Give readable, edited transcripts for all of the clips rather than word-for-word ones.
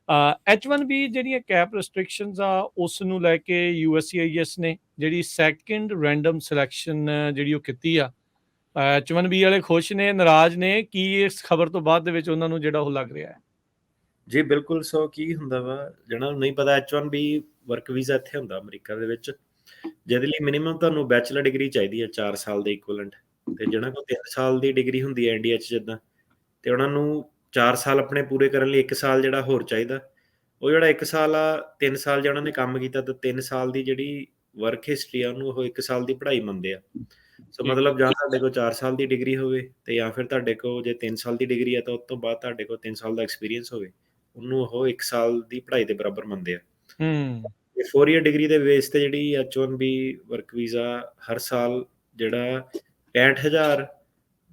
H1B ਜਿਹੜੀਆਂ cap restrictions ਆ ਉਸ ਨੂੰ ਲੈ ਕੇ USCIS ਨੇ ਜਿਹੜੀ ਸੈਕਿੰਡ ਰੈਂਡਮ ਸਿਲੈਕਸ਼ਨ ਜਿਹੜੀ ਉਹ ਕੀਤੀ ਆ, H1B ਵਾਲੇ ਖੁਸ਼ ਨੇ, ਨਾਰਾਜ਼ ਨੇ, ਕੀ ਇਸ ਖਬਰ ਤੋਂ ਬਾਅਦ ਦੇ ਵਿੱਚ ਉਹਨਾਂ ਨੂੰ ਜਿਹੜਾ ਉਹ ਲੱਗ ਰਿਹਾ ਹੈ? ਜੀ ਬਿਲਕੁਲ। ਸੋ ਕੀ ਹੁੰਦਾ ਵਾ, ਜਿਹਨਾਂ ਨੂੰ ਨਹੀਂ ਪਤਾ, H1B ਵਰਕ ਵੀਜ਼ਾ ਇੱਥੇ ਹੁੰਦਾ ਅਮਰੀਕਾ ਦੇ ਵਿੱਚ, ਜਿਹਦੇ ਲਈ ਮਿਨੀਮਮ ਤੁਹਾਨੂੰ ਬੈਚਲਰ ਡਿਗਰੀ ਚਾਹੀਦੀ ਹੈ 4 ਸਾਲ ਦੇ ਇਕੁਇਵਲੈਂਟ। ਤੇ ਜਿਹਨਾਂ ਕੋਲ 3 ਸਾਲ ਦੀ ਡਿਗਰੀ ਹੁੰਦੀ ਹੈ ਇੰਡੀਆ 'ਚ ਜਿੱਦਾਂ, ਤੇ ਉਹਨਾਂ ਨੂੰ 4 ਸਾਲ ਆਪਣੇ ਪੂਰੇ ਕਰਨ ਲਈ 1 ਸਾਲ ਜਿਹੜਾ ਹੋਰ ਚਾਹੀਦਾ। ਉਹ ਜਿਹੜਾ 1 ਸਾਲ ਆ, 3 ਸਾਲ ਜੇ ਉਹਨਾਂ ਨੇ ਕੰਮ ਕੀਤਾ ਤਾਂ 3 ਸਾਲ ਦੀ ਜਿਹੜੀ ਵਰਕ ਹਿਸਟਰੀ ਆ ਉਹਨੂੰ ਉਹ 1 ਸਾਲ ਦੀ ਪੜ੍ਹਾਈ ਮੰਨਦੇ ਆ। ਸੋ ਠੀਕ ਮਤਲਬ ਜਾਂ ਤੁਹਾਡੇ ਕੋਲ 4 ਸਾਲ ਦੀ ਡਿਗਰੀ ਹੋਵੇ, ਤੇ ਜਾਂ ਫਿਰ ਤੁਹਾਡੇ ਕੋਲ ਜੇ 3 ਸਾਲ ਦੀ ਡਿਗਰੀ ਆ ਤਾਂ ਉਸ ਤੋਂ ਬਾਅਦ ਤੁਹਾਡੇ ਕੋਲ 3 ਸਾਲ ਦਾ ਐਕਸਪੀਰੀਅੰਸ ਹੋਵੇ, ਉਹਨੂੰ ਉਹ 1 ਸਾਲ ਦੀ ਪੜ੍ਹਾਈ ਦੇ ਬਰਾਬਰ ਮੰਨਦੇ ਆ। ਹੂੰ। ਤੇ 4 ਈਅਰ ਡਿਗਰੀ ਦੇ ਬੇਸ ਤੇ ਜਿਹੜੀ H1B ਵਰਕ ਵੀਜ਼ਾ ਹਰ ਸਾਲ ਜਿਹੜਾ 65,000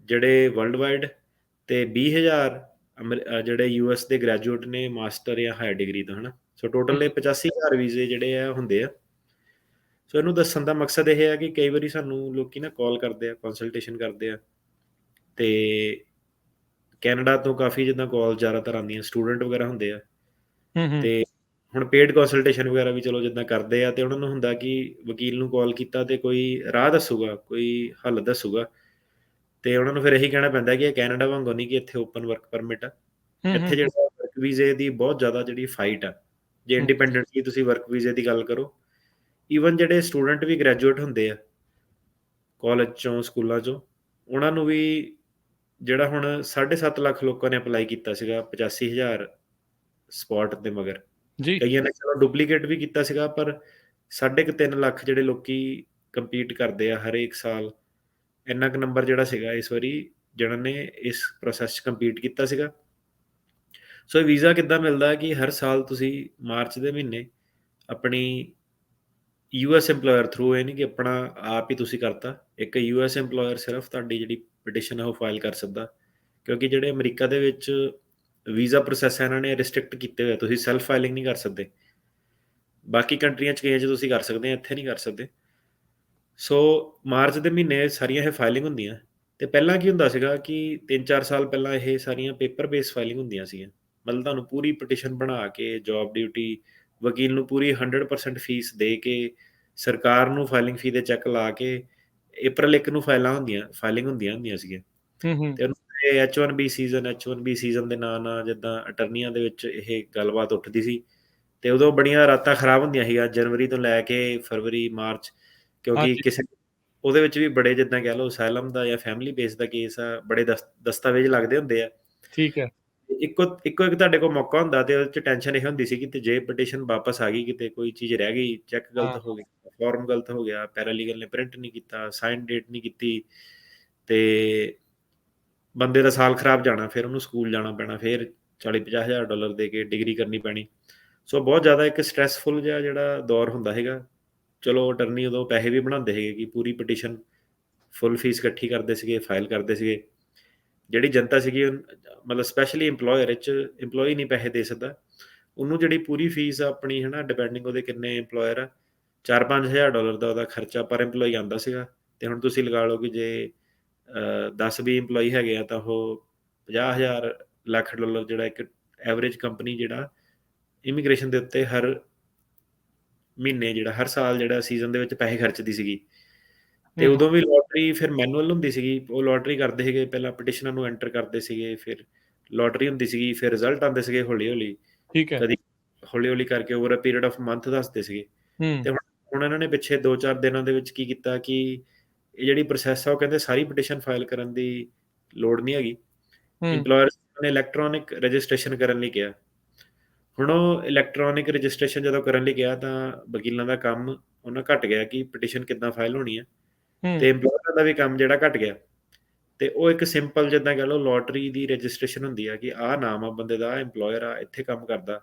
ਜਿਹੜੇ ਵਰਲਡ ਵਾਈਡ, ਤੇ 20,000 ਜਿਹੜੇ US ਦੇ ਗ੍ਰੈਜੂਏਟ ਨੇ ਮਾਸਟਰ ਜਾਂ ਹਾਇਰ ਡਿਗਰੀ ਤੋਂ, ਹਨਾ। ਸੋ ਟੋਟਲ ਇਹ 85,000 ਵੀਜ਼ੇ ਜਿਹੜੇ ਆ ਹੁੰਦੇ ਆ। ਸੋ ਇਹਨੂੰ ਦੱਸਣ ਦਾ ਮਕਸਦ ਇਹ ਹੈ ਕਿ ਕਈ ਵਾਰੀ ਸਾਨੂੰ ਲੋਕੀ ਨਾ ਕਾਲ ਕਰਦੇ ਆ, ਕੰਸਲਟੇਸ਼ਨ ਕਰਦੇ ਆ, ਤੇ ਕੈਨੇਡਾ ਤੋਂ ਕਾਫੀ ਜਿੱਦਾਂ ਕਾਲ ਜ਼ਿਆਦਾਤਰ ਆਉਂਦੀਆਂ, ਸਟੂਡੈਂਟ ਵਗੈਰਾ ਹੁੰਦੇ ਆ। ਹੂੰ ਹੂੰ ਤੇ ਹੁਣ ਪੇਡ ਕੰਸਲਟੇਸ਼ਨ ਵਗੈਰਾ ਵੀ ਚਲੋ ਜਿੱਦਾਂ ਕਰਦੇ ਆ, ਤੇ ਉਹਨਾਂ ਨੂੰ ਹੁੰਦਾ ਕਿ ਵਕੀਲ ਨੂੰ ਕਾਲ ਕੀਤਾ ਤੇ ਕੋਈ ਰਾਹ ਦੱਸੂਗਾ, ਕੋਈ ਹੱਲ ਦੱਸੂਗਾ। ਤੇ ਉਹਨਾਂ ਨੂੰ ਫਿਰ ਇਹੀ ਕਹਿਣਾ ਪੈਂਦਾ ਕਿ ਇਹ ਕੈਨੇਡਾ ਵਾਂਗੂ ਨਹੀਂ ਕਿ ਇੱਥੇ ਓਪਨ ਵਰਕ ਪਰਮਿਟ ਆ। ਹੂੰ ਇੱਥੇ ਹੂੰ ਜਿਹੜਾ ਵਰਕ ਵੀਜ਼ੇ ਦੀ ਬਹੁਤ ਜ਼ਿਆਦਾ ਜਿਹੜੀ ਫਾਈਟ ਆ। ਜੇ ਹੂੰ ਇੰਡੀਪੈਂਡੈਂਟਲੀ ਤੁਸੀਂ ਵਰਕ ਵੀਜ਼ੇ ਦੀ ਗੱਲ ਕਰੋ, ਈਵਨ ਜਿਹੜੇ ਸਟੂਡੈਂਟ ਵੀ ਗ੍ਰੈਜੂਏਟ ਹੁੰਦੇ ਆ ਕਾਲਜ ਚੋਂ, ਸਕੂਲਾਂ ਚੋਂ, ਉਹਨਾਂ ਨੂੰ ਵੀ ਜਿਹੜਾ ਹੁਣ 7.5 ਲੱਖ ਲੋਕਾਂ ਨੇ ਅਪਲਾਈ ਕੀਤਾ ਸੀਗਾ 85,000 ਸਪੌਟ ਦੇ ਮਗਰ। ਜੀ। ਕਈਆਂ ਨੇ ਚਲੋ ਡੁਪਲੀਕੇਟ ਵੀ ਕੀਤਾ ਸੀਗਾ, ਪਰ 3.5 ਲੱਖ ਜਿਹੜੇ ਲੋਕੀ ਕੰਪੀਟ ਕਰਦੇ ਆ ਹਰੇਕ ਸਾਲ, ਇੰਨਾ ਕੁ ਨੰਬਰ ਜਿਹੜਾ ਸੀਗਾ ਇਸ ਵਾਰੀ ਜਿਹਨਾਂ ਨੇ ਇਸ ਪ੍ਰੋਸੈਸ 'ਚ ਕੰਪੀਟ ਕੀਤਾ ਸੀਗਾ। ਸੋ ਇਹ ਵੀਜ਼ਾ ਕਿੱਦਾਂ ਮਿਲਦਾ ਕਿ ਹਰ ਸਾਲ ਤੁਸੀਂ ਮਾਰਚ ਦੇ ਮਹੀਨੇ ਆਪਣੀ US ਇੰਪਲੋਇਰ ਥਰੂ, ਇਹ ਨਹੀਂ ਕਿ ਆਪਣਾ ਆਪ ਹੀ ਤੁਸੀਂ ਕਰਤਾ, ਇੱਕ US ਇੰਪਲੋਇਰ ਸਿਰਫ ਤੁਹਾਡੀ ਜਿਹੜੀ ਪਟੀਸ਼ਨ ਹੈ ਉਹ ਫਾਈਲ ਕਰ ਸਕਦਾ। ਕਿਉਂਕਿ ਜਿਹੜੇ ਅਮਰੀਕਾ ਦੇ ਵਿੱਚ ਵੀਜ਼ਾ ਪ੍ਰੋਸੈਸ ਹੈ ਇਹਨਾਂ ਨੇ ਰਿਸਟ੍ਰਿਕਟ ਕੀਤੇ ਹੋਏ, ਤੁਸੀਂ ਸੈਲਫ ਫਾਈਲਿੰਗ ਨਹੀਂ ਕਰ ਸਕਦੇ। ਬਾਕੀ ਕੰਟਰੀਆਂ 'ਚ ਕਈਆਂ 'ਚ ਤੁਸੀਂ ਕਰ ਸਕਦੇ ਆ, ਇੱਥੇ ਨਹੀਂ ਕਰ ਸਕਦੇ। ਸੋ ਮਾਰਚ ਦੇ ਮਹੀਨੇ ਸਾਰੀਆਂ ਇਹ ਫਾਈਲਿੰਗ ਹੁੰਦੀਆਂ। ਤੇ ਪਹਿਲਾਂ ਕੀ ਹੁੰਦਾ ਸੀਗਾ ਕਿ 3-4 ਸਾਲ ਪਹਿਲਾਂ ਇਹ ਸਾਰੀਆਂ ਪੇਪਰ ਬੇਸ ਫਾਈਲਿੰਗ ਹੁੰਦੀਆਂ ਸੀਗੀਆਂ। ਮਤਲਬ ਤੁਹਾਨੂੰ ਪੂਰੀ ਪਟੀਸ਼ਨ ਬਣਾ ਕੇ, ਜੌਬ ਡਿਊਟੀ, ਵਕੀਲ ਨੂੰ ਪੂਰੀ 100% ਫੀਸ ਦੇ ਕੇ, ਸਰਕਾਰ ਨੂੰ ਫਾਈਲਿੰਗ ਫੀ ਦੇ ਚੈੱਕ ਲਾ ਕੇ, April 1 ਨੂੰ ਫਾਈਲਿੰਗ ਹੁੰਦੀਆਂ ਸੀਗੀਆਂ। ਹੂੰ ਹੂੰ ਤੇ ਇਹ H1B ਸੀਜ਼ਨ ਦੇ ਨਾਂ ਨਾਲ ਜਿੱਦਾਂ ਅਟਰਨੀਆਂ ਦੇ ਵਿੱਚ ਇਹ ਗੱਲਬਾਤ ਉੱਠਦੀ ਸੀ। ਤੇ ਉਦੋਂ ਬੜੀਆਂ ਰਾਤਾਂ ਖਰਾਬ ਹੁੰਦੀਆਂ ਸੀਗੀਆਂ, ਜਨਵਰੀ ਤੋਂ ਲੈ ਕੇ ਫਰਵਰੀ, ਮਾਰਚ, ਕਿਉਂਕਿ ਹਾਂਜੀ। ਕਿਸੇ ਉਹਦੇ ਵਿੱਚ ਵੀ ਬੜੇ ਜਿੱਦਾਂ ਕਹਿ ਲਓ ਅਸਾਈਲਮ ਦਾ ਜਾਂ ਫੈਮਿਲੀ ਬੇਸ ਦਾ ਕੇਸ ਆ, ਬੜੇ ਦਸਤਾਵੇਜ਼ ਲੱਗਦੇ ਹੁੰਦੇ ਆ। ਠੀਕ ਹੈ। ਇੱਕੋ ਇੱਕ ਤੁਹਾਡੇ ਕੋਲ ਮੌਕਾ ਹੁੰਦਾ, ਤੇ ਉਹਦੇ 'ਚ ਟੈਨਸ਼ਨ ਇਹ ਹੁੰਦੀ ਸੀ ਕਿ ਜੇ ਪਟੀਸ਼ਨ ਵਾਪਸ ਆ ਗਈ, ਕਿਤੇ ਕੋਈ ਚੀਜ਼ ਰਹਿ ਗਈ, ਚੈੱਕ ਗਲਤ ਹਾਂ ਹੋ ਗਿਆ, ਫਾਰਮ ਗਲਤ ਹੋ ਗਿਆ, ਪੈਰਾਲੀਗਲ ਨੇ ਪ੍ਰਿੰਟ ਨਹੀਂ ਕੀਤਾ, ਸਾਈਨ ਡੇਟ ਨਹੀਂ ਕੀਤੀ, ਤੇ ਬੰਦੇ ਦਾ ਸਾਲ ਖਰਾਬ ਜਾਣਾ, ਫਿਰ ਉਹਨੂੰ ਸਕੂਲ ਜਾਣਾ ਪੈਣਾ, ਫਿਰ $40,000-50,000 ਦੇ ਕੇ ਡਿਗਰੀ ਕਰਨੀ ਪੈਣੀ। ਸੋ ਬਹੁਤ ਜ਼ਿਆਦਾ ਇੱਕ ਸਟ੍ਰੈਸਫੁਲ ਜਿਹਾ ਜਿਹੜਾ ਦੌਰ ਹੁੰਦਾ ਹੈਗਾ। ਚਲੋ ਅਟਰਨੀ ਉਦੋਂ ਪੈਸੇ ਵੀ ਬਣਾਉਂਦੇ ਸੀਗੇ ਕਿ ਪੂਰੀ ਪਟੀਸ਼ਨ ਫੁੱਲ ਫੀਸ ਇਕੱਠੀ ਕਰਦੇ ਸੀਗੇ, ਫਾਈਲ ਕਰਦੇ ਸੀਗੇ। ਜਿਹੜੀ ਜਨਤਾ ਸੀਗੀ ਮਤਲਬ ਸਪੈਸ਼ਲੀ ਇੰਪਲੋਇਰ ਵਿੱਚ, ਇੰਪਲੋਈ ਨਹੀਂ ਪੈਸੇ ਦੇ ਸਕਦਾ, ਉਹਨੂੰ ਜਿਹੜੀ ਪੂਰੀ ਫੀਸ ਆਪਣੀ, ਹੈ ਨਾ, ਡਿਪੈਂਡਿੰਗ ਉਹਦੇ ਕਿੰਨੇ ਇੰਪਲੋਇਰ ਆ, $4-5,000 ਦਾ ਉਹਦਾ ਖਰਚਾ ਪਰ ਇੰਪਲੋਈ ਆਉਂਦਾ ਸੀਗਾ। ਤੇ ਹੁਣ ਤੁਸੀਂ ਲਗਾ ਲਓ ਕਿ ਜੇ 10-20 ਇੰਪਲੋਈ ਹੈਗੇ ਆ ਤਾਂ ਉਹ $50,000 ਲੱਖ ਜਿਹੜਾ ਇੱਕ ਐਵਰੇਜ ਕੰਪਨੀ ਜਿਹੜਾ ਇਮੀਗ੍ਰੇਸ਼ਨ ਦੇ ਉੱਤੇ ਹਰ ਮਹੀਨੇ, ਜਿਹੜਾ ਹਰ ਸਾਲ, ਜਿਹੜਾ ਸੀਜ਼ਨ ਦੇ ਵਿੱਚ ਪੈਸੇ ਖਰਚਦੀ ਸੀਗੀ। ਤੇ ਹੂੰ ਹੂੰ ਉਦੋਂ ਵੀ ਲੋਟਰੀ ਫਿਰ ਮੈਨੂਅਲ ਹੁੰਦੀ ਸੀਗੀ, ਉਹ ਲੋਟਰੀ ਕਰਦੇ ਸੀਗੇ, ਪਹਿਲਾਂ ਪਟੀਸ਼ਨਾਂ ਨੂੰ ਐਂਟਰ ਕਰਦੇ ਸੀਗੇ, ਫਿਰ ਲੋਟਰੀ ਹੁੰਦੀ ਸੀਗੀ, ਫਿਰ ਰਿਜ਼ਲਟ ਆਉਂਦੇ ਸੀਗੇ ਹੌਲੀ ਹੌਲੀ, ਠੀਕ ਹੈ। ਕਦੀ ਹੌਲੀ ਹੌਲੀ ਕਰਕੇ over a period of month ਦੱਸਦੇ ਸੀਗੇ। ਹੂੰ ਤੇ ਹੁਣ ਇਹਨਾਂ ਨੇ ਪਿੱਛੇ 2-4 ਦਿਨਾਂ ਦੇ ਵਿੱਚ ਕੀ ਕੀਤਾ ਕਿ ਇਹ ਜਿਹੜੀ ਪ੍ਰੋਸੈਸ ਆ, ਉਹ ਕਹਿੰਦੇ ਸਾਰੀ ਪਟੀਸ਼ਨ ਫਾਈਲ ਕਰਨ ਦੀ ਲੋੜ ਨਹੀਂ ਹੈਗੀ, ਹੂੰ ਇੰਪਲੋਇਰਸ ਨੇ ਇਲੈਕਟ੍ਰੋਨਿਕ ਰਜਿਸਟ੍ਰੇਸ਼ਨ ਕਰਨ ਲਈ ਕਿਹਾ। ਹੁਣ ਉਹ ਇਲੈਕਟ੍ਰੋਨਿਕ ਰਜਿਸਟ੍ਰੇਸ਼ਨ ਜਦੋਂ ਕਰਨ ਲਈ ਕਿਹਾ ਤਾਂ ਵਕੀਲਾਂ ਦਾ ਕੰਮ ਉਹਨਾਂ ਘਟ ਗਿਆ ਕਿ ਪਟੀਸ਼ਨ ਕਿੱਦਾਂ ਫਾਈਲ ਹੋਣੀ ਹੈ, ਹੂੰ ਤੇ ਇੰਪਲੋਇਰਾਂ ਦਾ ਵੀ ਕੰਮ ਜਿਹੜਾ ਘਟ ਗਿਆ। ਤੇ ਉਹ ਇੱਕ ਸਿੰਪਲ ਜਿੱਦਾਂ ਕਹਿ ਲਓ ਲੋਟਰੀ ਦੀ ਰਜਿਸਟ੍ਰੇਸ਼ਨ ਹੁੰਦੀ ਆ ਕਿ ਆਹ ਨਾਮ ਆ ਬੰਦੇ ਦਾ, ਇੰਪਲੋਇਰ ਆ, ਇੱਥੇ ਕੰਮ ਕਰਦਾ,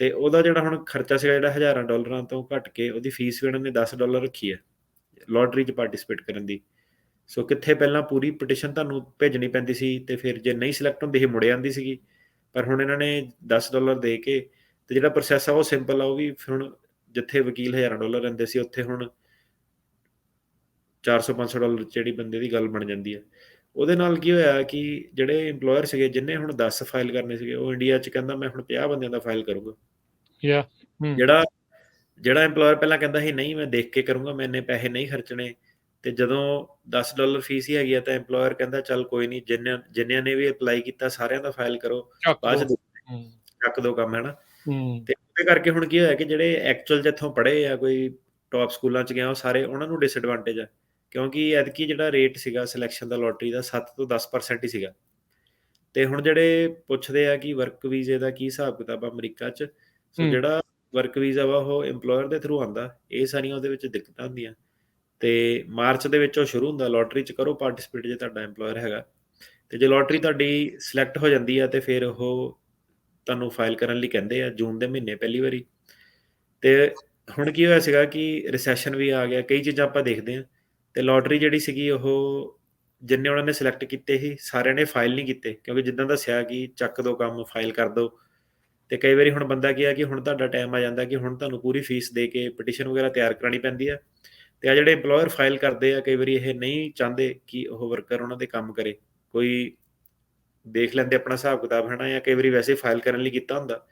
ਤੇ ਉਹਦਾ ਜਿਹੜਾ ਹੁਣ ਖਰਚਾ ਸੀਗਾ ਜਿਹੜਾ $1,000 ਤੋਂ ਘਟ ਕੇ, ਉਹਦੀ ਫੀਸ ਵੀ ਉਹਨਾਂ ਨੇ $10 ਰੱਖੀ ਹੈ ਲੋਟਰੀ 'ਚ ਪਾਰਟੀਸਪੇਟ ਕਰਨ ਦੀ। ਸੋ ਕਿੱਥੇ ਪਹਿਲਾਂ ਪੂਰੀ ਪਟੀਸ਼ਨ ਤੁਹਾਨੂੰ ਭੇਜਣੀ ਪੈਂਦੀ ਸੀ, ਤੇ ਫਿਰ ਜੇ ਨਹੀਂ ਸਿਲੈਕਟ ਹੁੰਦੀ ਸੀ ਮੁੜ ਆਉਂਦੀ ਸੀਗੀ, ਪਰ ਹੁਣ ਇਹਨਾਂ ਨੇ $10 ਦੇ ਕੇ, ਤੇ ਜਿਹੜਾ ਪ੍ਰੋਸੈਸ ਆ ਉਹ ਸਿੰਪਲ ਆ, ਉਹ ਵੀ ਹੁਣ ਜਿੱਥੇ ਵਕੀਲ $1,000 ਲੈਂਦੇ ਸੀ, ਉੱਥੇ ਹੁਣ $400-500 ਜਿਹੜੀ ਬੰਦੇ ਦੀ ਗੱਲ ਬਣ ਜਾਂਦੀ ਹੈ। ਉਹਦੇ ਨਾਲ ਕੀ ਹੋਇਆ ਕਿ ਜਿਹੜੇ EMPLOYER ਸੀਗੇ, ਜਿਹਨੇ ਹੁਣ 10 ਫਾਈਲ ਕਰਨੇ ਸੀਗੇ, ਉਹ ਇੰਡੀਆ 'ਚ ਕਹਿੰਦਾ ਮੈਂ ਹੁਣ 50 ਬੰਦਿਆਂ ਦਾ ਫਾਈਲ ਕਰੂੰਗਾ। ਯਾ ਜਿਹੜਾ ਜਿਹੜਾ EMPLOYER ਪਹਿਲਾਂ ਕਹਿੰਦਾ ਸੀ ਨਹੀਂ ਮੈਂ ਦੇਖ ਕੇ ਕਰੂੰਗਾ, ਮੈਂ ਇੰਨੇ ਪੈਸੇ ਨਹੀਂ ਖਰਚਣੇ, ਤੇ ਜਦੋਂ $10 ਫੀਸ ਹੀ ਹੈਗੀ ਆ, ਤਾਂ EMPLOYER ਕਹਿੰਦਾ ਚੱਲ ਕੋਈ ਨਹੀਂ, ਜਿੰਨਿਆਂ ਨੇ ਵੀ ਅਪਲਾਈ ਕੀਤਾ ਸਾਰਿਆਂ ਦਾ ਫਾਈਲ ਕਰੋ, ਚੱਕ ਬਾਅਦ 'ਚ ਦੋ। ਚੱਕ ਦੋ ਕੰਮ, ਹੈ ਨਾ। ਹੂੰ ਤੇ ਉਹਦੇ ਕਰਕੇ ਹੁਣ ਕੀ ਹੋਇਆ ਕਿ ਜਿਹੜੇ ਐਕਚੁਅਲ 'ਚ ਇੱਥੋਂ ਪੜ੍ਹੇ ਆ, ਕੋਈ ਟੌਪ ਸਕੂਲਾਂ 'ਚ ਗਏ, ਉਹ ਸਾਰੇ ਉਹਨਾਂ ਨੂੰ ਡਿਸਐਡਵਾਂਟੇਜ ਆ, ਕਿਉਂਕਿ ਐਤਕੀ ਜਿਹੜਾ ਰੇਟ ਸੀਗਾ ਸਿਲੈਕਸ਼ਨ ਦਾ ਲੋਟਰੀ ਦਾ 7 ਤੋਂ 10% ਹੀ ਸੀਗਾ। ਤੇ ਹੁਣ ਜਿਹੜੇ ਪੁੱਛਦੇ ਆ ਕਿ ਵਰਕ ਵੀਜ਼ੇ ਦਾ ਕੀ ਹਿਸਾਬ ਕਿਤਾਬ ਆ ਅਮਰੀਕਾ 'ਚ, ਸੋ ਹੂੰ ਜਿਹੜਾ ਵਰਕ ਵੀਜ਼ਾ ਵਾ ਉਹ EMPLOYER ਦੇ ਥਰੂ ਆਉਂਦਾ, ਇਹ ਸਾਰੀਆਂ ਉਹਦੇ ਵਿੱਚ ਦਿੱਕਤਾਂ ਹੁੰਦੀਆਂ। ਤੇ ਮਾਰਚ ਦੇ ਵਿੱਚ ਉਹ ਸ਼ੁਰੂ ਹੁੰਦਾ, ਲੋਟਰੀ 'ਚ ਕਰੋ ਪਾਰਟਿਸਿਪੇਟ ਜੇ ਤੁਹਾਡਾ EMPLOYER ਹੈਗਾ, ਤੇ ਜੇ ਲੋਟਰੀ ਤੁਹਾਡੀ ਸਿਲੈਕਟ ਹੋ ਜਾਂਦੀ ਆ, ਤੇ ਫਿਰ ਉਹ ਤੁਹਾਨੂੰ ਫਾਈਲ ਕਰਨ ਲਈ ਕਹਿੰਦੇ ਆ ਜੂਨ ਦੇ ਮਹੀਨੇ ਪਹਿਲੀ ਵਾਰੀ। ਤੇ ਹੁਣ ਕੀ ਹੋਇਆ ਸੀਗਾ ਕਿ ਰਿਸੈਸ਼ਨ ਵੀ ਆ ਗਿਆ, ਕਈ ਚੀਜ਼ਾਂ ਆਪਾਂ ਦੇਖਦੇ ਹਾਂ, ਤੇ ਲੋਟਰੀ ਜਿਹੜੀ ਸੀਗੀ ਉਹ ਜਿੰਨੇ ਉਹਨਾਂ ਨੇ ਸਿਲੈਕਟ ਕੀਤੇ ਸੀ, ਸਾਰਿਆਂ ਨੇ ਫਾਈਲ ਨਹੀਂ ਕੀਤੇ, ਕਿਉਂਕਿ ਜਿੱਦਾਂ ਦੱਸਿਆ ਕਿ ਚੱਕ ਦੋ ਕੰਮ, ਫਾਈਲ ਕਰ ਦੋ। ਤੇ ਕਈ ਵਾਰੀ ਹੁਣ ਬੰਦਾ ਕੀ ਆ ਕਿ ਹੁਣ ਤੁਹਾਡਾ ਟਾਈਮ ਆ ਜਾਂਦਾ ਕਿ ਹੁਣ ਤੁਹਾਨੂੰ ਪੂਰੀ ਫੀਸ ਦੇ ਕੇ ਪਟੀਸ਼ਨ ਵਗੈਰਾ ਤਿਆਰ ਕਰਾਉਣੀ ਪੈਂਦੀ ਆ, ਤੇ ਆ ਜਿਹੜੇ EMPLOYER ਫਾਈਲ ਕਰਦੇ ਆ, ਕਈ ਵਾਰੀ ਇਹ ਨਹੀਂ ਚਾਹੁੰਦੇ ਕਿ ਉਹ ਵਰਕਰ ਉਹਨਾਂ ਦੇ ਕੰਮ ਕਰੇ, ਕੋਈ ਦੇਖ ਲੈਂਦੇ ਆਪਣਾ ਹਿਸਾਬ ਕਿਤਾਬ, ਹੈ ਨਾ, ਜਾਂ ਕਈ ਵਾਰੀ ਵੈਸੇ ਫਾਈਲ ਕਰਨ ਲਈ ਕੀਤਾ ਹੁੰਦਾ।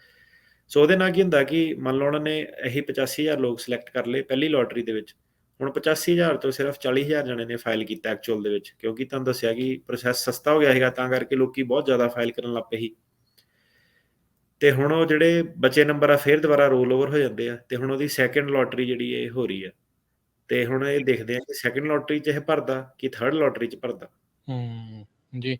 ਸੋ ਉਹਦੇ ਨਾਲ ਕੀ ਹੁੰਦਾ ਕਿ ਮੰਨ ਲਓ ਉਹਨਾਂ ਨੇ ਇਹੀ 85,000 ਲੋਕ ਸਿਲੈਕਟ ਕਰ ਲਏ ਪਹਿਲੀ ਲੋਟਰੀ ਦੇ ਵਿੱਚ, ਹੁਣ 85,000 ਤੋਂ ਸਿਰਫ 40,000 ਜਣੇ ਨੇ ਫਾਈਲ ਕੀਤਾ ਐਕਚੁਅਲ ਦੇ ਵਿੱਚ, ਕਿਉਂਕਿ ਤੁਹਾਨੂੰ ਦੱਸਿਆ ਕਿ ਪ੍ਰੋਸੈਸ ਸਸਤਾ ਹੋ ਗਿਆ ਸੀਗਾ, ਤਾਂ ਕਰਕੇ ਲੋਕੀ ਬਹੁਤ ਜ਼ਿਆਦਾ ਫਾਈਲ ਕਰਨ ਲੱਗ ਪਏ ਸੀ। ਤੇ ਹੁਣ ਉਹ ਜਿਹੜੇ ਬਚੇ ਨੰਬਰ ਆ ਫਿਰ ਦੁਬਾਰਾ ਰੋਲ ਓਵਰ ਹੋ ਜਾਂਦੇ ਆ, ਤੇ ਹੁਣ ਉਹਦੀ ਸੈਕੰਡ ਲੋਟਰੀ ਜਿਹੜੀ ਇਹ ਹੋ ਰਹੀ ਆ, ਤੇ ਹੁਣ ਇਹ ਦੇਖਦੇ ਆ ਕਿ ਸੈਕੰਡ ਲੋਟਰੀ 'ਚ ਇਹ ਭਰਦਾ ਕਿ ਥਰਡ ਲੋਟਰੀ 'ਚ ਭਰਦਾ। ਜੀ